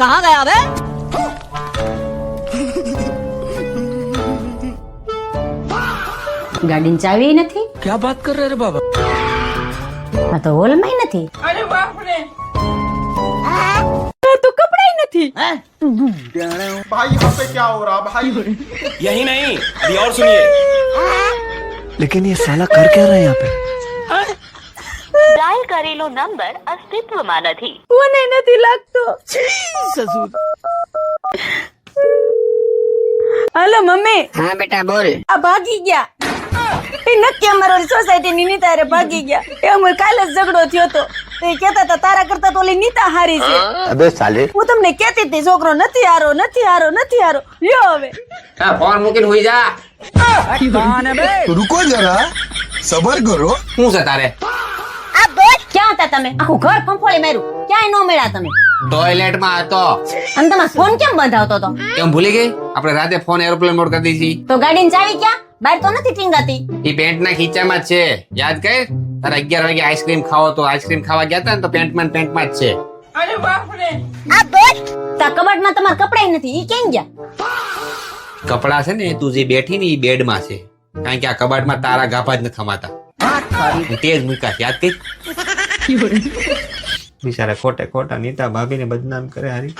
कहाँ गया बे? ગાડીની ચાવી નથી. क्या बात कर रहे रे बाबा? આ તો હોલમાં નથી. अरे बाप रे! તો કપડાય નથી. भाई यहाँ पे क्या हो रहा भाई? यही नहीं, अभी और सुनिए। लेकिन ये साला कर क्या रहा है यहाँ पे? ડાયલ કરેલો નંબર અસ્તિત્વમાં નથી. મને નથી લાગતો. હાલો મમ્મી. हाँ बेटा बोल. આ ભાગી ગયા. એ નક્કી અમારો સોસાયટી ની નીતા હારે ભાગી ગયા. એ અમારે કાલે જ ઝઘડો થયો તો એ કહેતા હતા તારા કરતા તો ઓલી નીતા હારી છે. अबे साले હું તમને કહેતી હતી છોકરો નથી હારો નથી હારો નથી હારો. લ્યો હવે फोन मूकीने हुई जा। रुको जरा सबर करो. શું છે તારે? આ બોલ ક્યાં હતા તમે? આખું ઘર ફંફોળી માર્યું. ક્યાંય નો મળ્યા તમે. ટોયલેટ માં હતો। અને તમારો ફોન કેમ બંધ આવતો હતો? કેમ ભૂલી ગઈ? આપણે રાતે ફોન એરોપ્લેન મોડ કરી દીધી। તો ગાડીની ચાવી ક્યાં? બહાર તો નથી ટીંગાતી. ઈ પેન્ટ ના ખીચામાં જ છે, યાદ કર? તારે 11 વાગે આઈસ્ક્રીમ ખાવો તો આઈસ્ક્રીમ ખાવા ગયા હતા ને તો પેન્ટમાં જ છે। अरे बाप रे! આ બોલ તા કબાટમાં તમારા કપડાય નથી. ઈ કેમ ગયા? કપડા છે ને તું જે બેઠી ને ઈ બેડ માં છે, કારણ કે આ કબાટમાં તારા ગાભા જ ન ખમાતા। તેજ મૂકા યાદ કર। બિચારા ખોટા નીતા ભાભીને બદનામ કરે હારી।